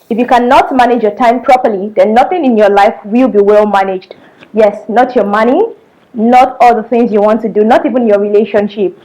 If you cannot manage your time properly, then nothing in your life will be well managed. Yes, not your money, not all the things you want to do, not even your relationship.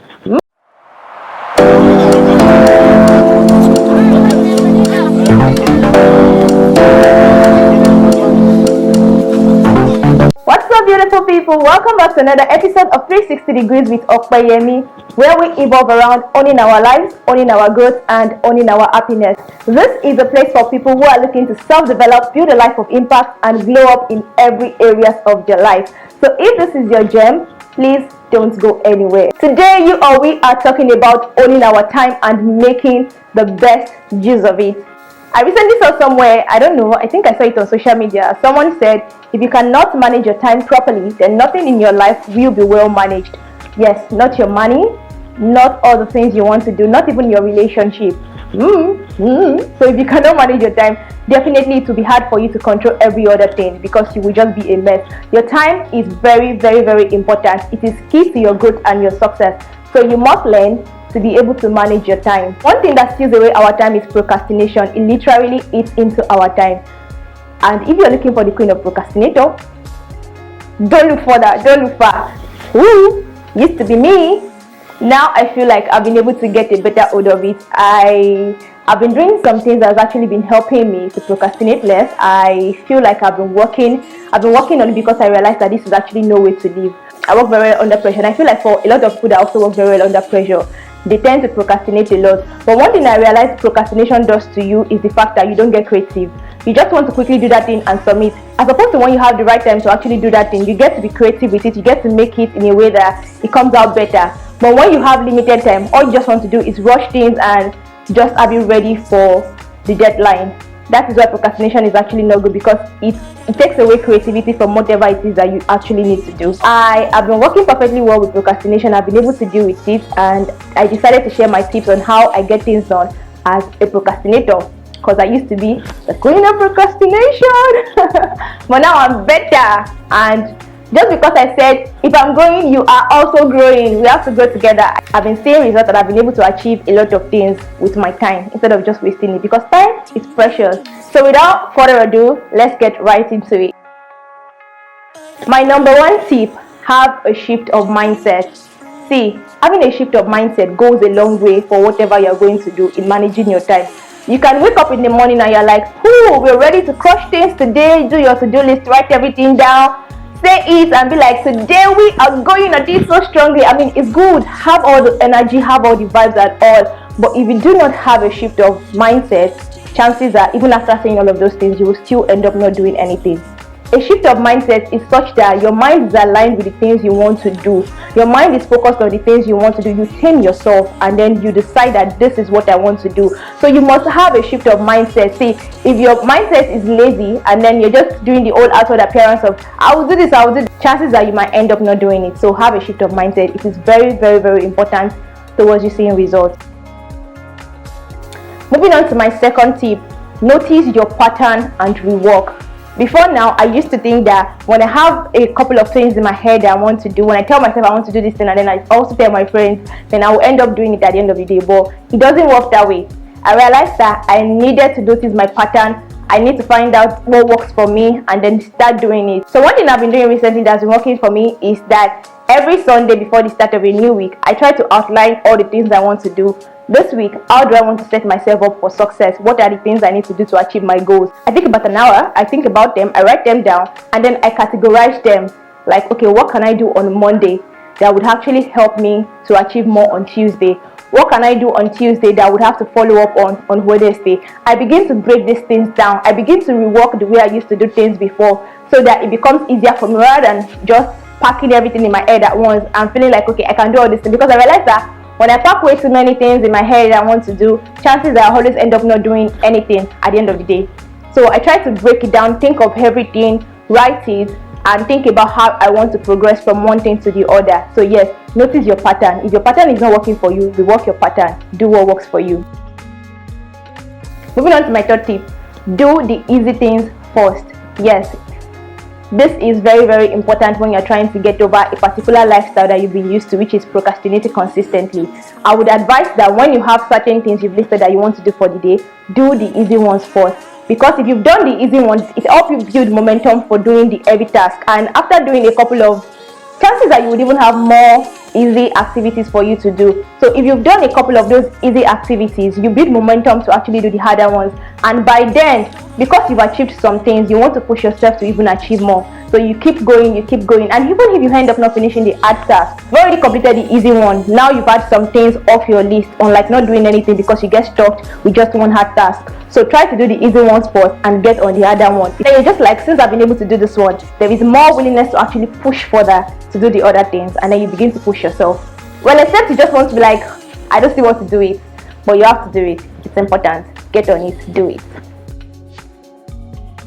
What's up, beautiful people? Welcome back to another episode of 360 Degrees with HYGIENE, where we evolve around owning our lives, owning our growth, and owning our happiness. This is a place for people who are looking to self-develop, build a life of impact, and glow up in every areas of their life. So if this is your gem, please don't go anywhere. Today, you or we are talking about owning our time and making the best use of it. I recently saw somewhere, I don't know, I think I saw it on social media. Someone said, if you cannot manage your time properly, then nothing in your life will be well managed. Yes, not your money, not all the things you want to do, not even your relationship. So if you cannot manage your time, definitely it will be hard for you to control every other thing because you will just be a mess. Your time is very, very, very important. It is key to your growth and your success. So you must learn to be able to manage your time. One thing that steals away our time is procrastination. It literally eats into our time. And if you're looking for the queen of procrastinator, don't look further, don't look far. Used to be me. Now I feel like I've been able to get a better hold of it. I've been doing some things that's actually been helping me to procrastinate less. I feel like I've been working on it because I realized that this is actually no way to live. I work very well under pressure, and I feel like for a lot of people that also work very well under pressure, they tend to procrastinate a lot. But one thing I realized procrastination does to you is the fact that you don't get creative. You just want to quickly do that thing and submit. As opposed to when you have the right time to actually do that thing, you get to be creative with it, you get to make it in a way that it comes out better. But when you have limited time, all you just want to do is rush things and just have it ready for the deadline. That is why procrastination is actually not good, because it takes away creativity from whatever it is that you actually need to do. I have been working perfectly well with procrastination. I've been able to deal with it, and I decided to share my tips on how I get things done as a procrastinator, because I used to be the queen of procrastination. But now I'm better, and just because I said, if I'm growing, you are also growing. We have to grow together. I've been seeing results, and I've been able to achieve a lot of things with my time instead of just wasting it, because time is precious. So without further ado, let's get right into it. My number one tip, have a shift of mindset. See, having a shift of mindset goes a long way for whatever you're going to do in managing your time. You can wake up in the morning and you're like, we're ready to crush things today, do your to-do list, write everything down, say it and be like, today we are going at it so strongly. I mean, it's good, have all the energy, have all the vibes and all, but if you do not have a shift of mindset, chances are even after saying all of those things, you will still end up not doing anything. A shift of mindset is such that your mind is aligned with the things you want to do. Your mind is focused on the things you want to do. You tame yourself and then you decide that this is what I want to do. So you must have a shift of mindset. See, if your mindset is lazy and then you're just doing the old outward appearance of, I will do this, I will do this, chances are you might end up not doing it. So have a shift of mindset. It is very, very, very important towards you seeing results. Moving on to my second tip, notice your pattern and rework. Before now, I used to think that when I have a couple of things in my head that I want to do, when I tell myself I want to do this thing and then I also tell my friends, then I will end up doing it at the end of the day. But it doesn't work that way. I realized that I needed to notice my pattern. I need to find out what works for me and then start doing it. So one thing I've been doing recently that's been working for me is that every Sunday before the start of a new week, I try to outline all the things I want to do. This week, how do I want to set myself up for success? What are the things I need to do to achieve my goals? I think about an hour, I think about them, I write them down, and then I categorize them. Like, okay, what can I do on Monday that would actually help me to achieve more on Tuesday? What can I do on Tuesday that I would have to follow up on Wednesday? I begin to break these things down. I begin to rework the way I used to do things before so that it becomes easier for me rather than just packing everything in my head at once and feeling like, okay, I can do all this thing. Because I realized that when I pack way too many things in my head that I want to do, chances are I always end up not doing anything at the end of the day. So I try to break it down, think of everything, write it, and think about how I want to progress from one thing to the other. So yes, notice your pattern. If your pattern is not working for you, rework your pattern. Do what works for you. Moving on to my third tip, do the easy things first. Yes, this is very, very important when you're trying to get over a particular lifestyle that you've been used to, which is procrastinating consistently. I would advise that when you have certain things you've listed that you want to do for the day, do the easy ones first. because if you've done the easy ones, it helps you build momentum for doing the heavy task. And after doing a couple of, chances that you would even have more easy activities for you to do. So if you've done a couple of those easy activities, you build momentum to actually do the harder ones, and by then, because you've achieved some things, you want to push yourself to even achieve more. So you keep going, and even if you end up not finishing the hard task, you've already completed the easy one. Now you've had some things off your list, unlike not doing anything because you get stuck with just one hard task. So try to do the easy ones first and get on the other one. Then you're just like, since I've been able to do this one, there is more willingness to actually push further to do the other things, and then you begin to push yourself. Well, except you just want to be like, I don't still want to do it, but you have to do it. It's important. Get on it, do it.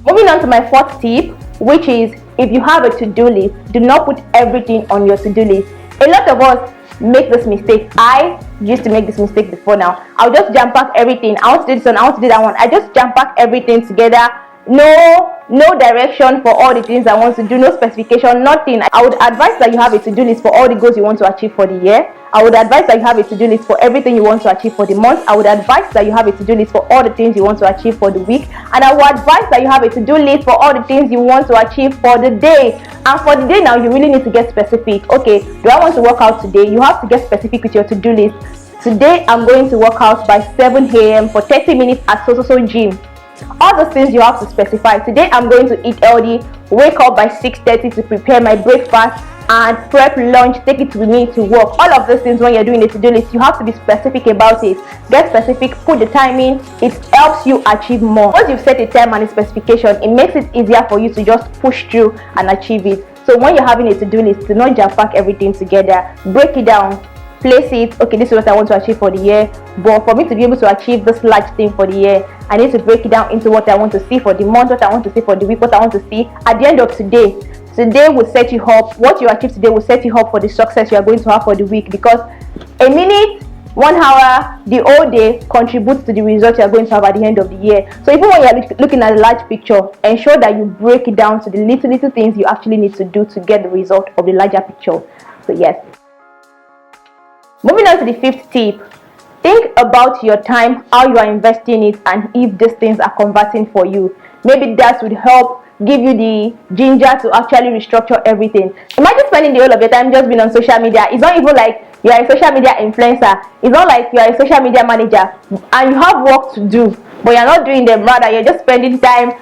Moving on to my fourth tip, which is, if you have a to-do list, do not put everything on your to-do list. A lot of us make this mistake. I used to make this mistake before now. I'll just jam pack everything. I want to do this one, I want to do that one. I just jam pack everything together. No direction for all the things I want to do, no specification, nothing. I would advise that you have a to-do list for all the goals you want to achieve for the year. I would advise that you have a to-do list for everything you want to achieve for the month. I would advise that you have a to-do list for all the things you want to achieve for the week. And I would advise that you have a to-do list for all the things you want to achieve for the day. And for the day now, you really need to get specific. Okay, do I want to work out today? You have to get specific with your to-do list. Today, I'm going to work out by 7 a.m. for 30 minutes at so gym. All those things you have to specify. Today I'm going to eat healthy, wake up by 6:30 to prepare my breakfast and prep lunch, take it with me to work. All of those things, when you're doing a to-do list, you have to be specific about it. Get specific, put the time in. It helps you achieve more. Once you've set a time and a specification, it makes it easier for you to just push through and achieve it. So when you're having a to-do list, do not jam pack everything together. Break it down. Place it. Okay, this is what I want to achieve for the year, but for me to be able to achieve this large thing for the year, I need to break it down into what I want to see for the month, what I want to see for the week, what I want to see at the end of today. Today will set you up. What you achieve today will set you up for the success you are going to have for the week, because a minute, 1 hour, the whole day contributes to the result you are going to have at the end of the year. So even when you are looking at the large picture, ensure that you break it down to the little things you actually need to do to get the result of the larger picture. So yes. Moving on to the fifth tip, think about your time, how you are investing it, and if these things are converting for you. Maybe that would help give you the ginger to actually restructure everything. Imagine spending the whole of your time just being on social media. It's not even like you are a social media influencer. It's not like you are a social media manager and you have work to do, but you're not doing them. Rather, you're just spending time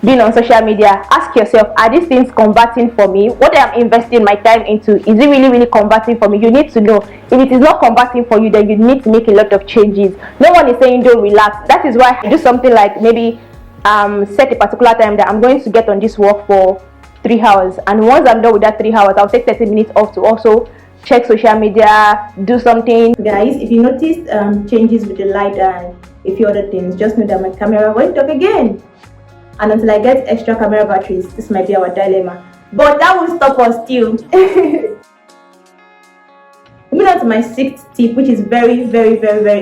being on social media. Ask yourself, are these things converting for me? What I am investing my time into, is it really converting for me? You need to know. If it is not converting for you, then you need to make a lot of changes. No one is saying don't relax. That is why I do something like maybe set a particular time that I'm going to get on this work for 3 hours, and once I'm done with that 3 hours, I'll take 30 minutes off to also check social media, do something. Guys, if you noticed changes with the light and a few other things, just know that my camera went off again. And until I get extra camera batteries, this might be our dilemma. But that won't stop us still. Moving on to my sixth tip, which is very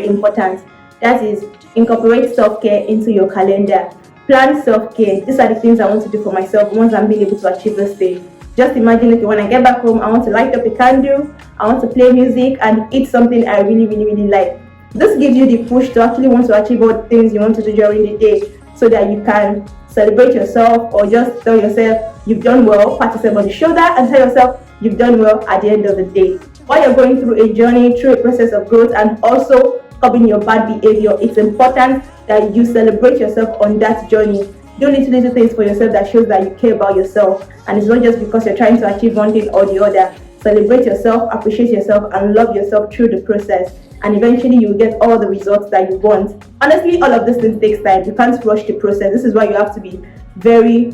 important. That is, incorporate self-care into your calendar. Plan self-care. These are the things I want to do for myself once I'm being able to achieve this thing. Just imagine, okay, when I get back home, I want to light up a candle, I want to play music and eat something I really like. This gives you the push to actually want to achieve all the things you want to do during the day, so that you can celebrate yourself or just tell yourself you've done well, pat yourself on the shoulder and tell yourself you've done well at the end of the day. While you're going through a journey, through a process of growth and also curbing your bad behavior, it's important that you celebrate yourself on that journey. Do little things for yourself that shows that you care about yourself, and it's not just because you're trying to achieve one thing or the other. Celebrate yourself, appreciate yourself, and love yourself through the process, and eventually you'll get all the results that you want. Honestly, all of these things takes time. You can't rush the process. This is why you have to be very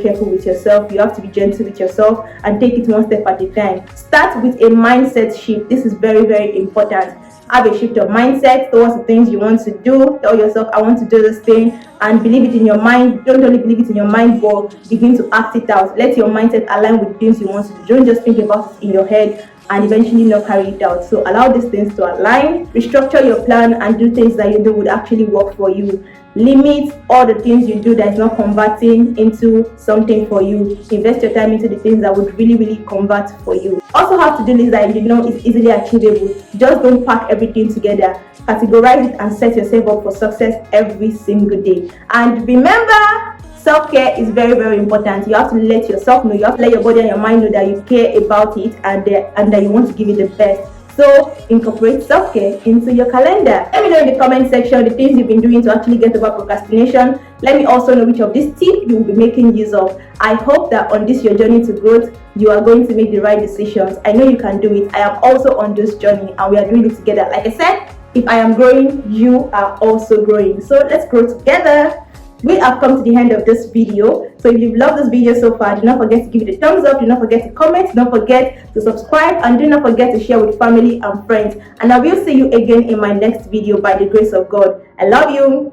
careful with yourself. You have to be gentle with yourself and take it one step at a time. Start with a mindset shift. This is very important. Have a shift of mindset towards the things you want to do. Tell yourself, I want to do this thing, and believe it in your mind. Don't only believe it in your mind, but begin to act it out. Let your mindset align with things you want to do. Don't just think about it in your head and eventually not carry it out. So allow these things to align, restructure your plan, and do things that you know would actually work for you. Limit all the things you do that is not converting into something for you. Invest your time into the things that would really convert for you. Also have to do list that you know is easily achievable. Just don't pack everything together. Categorize it and set yourself up for success every single day. And remember, self-care is very important. You have to let yourself know, you have to let your body and your mind know that you care about it and that you want to give it the best. So incorporate self-care into your calendar. Let me know in the comment section the things you've been doing to actually get over procrastination. Let me also know which of these tips you will be making use of. I hope that on this your journey to growth, you are going to make the right decisions. I know you can do it. I am also on this journey and we are doing it together. Like I said, if I am growing, you are also growing. So let's grow together. We have come to the end of this video. So if you've loved this video so far, do not forget to give it a thumbs up, do not forget to comment, don't forget to subscribe, and do not forget to share with family and friends. And I will see you again in my next video by the grace of God. I love you.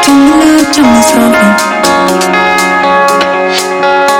Can you tell me something?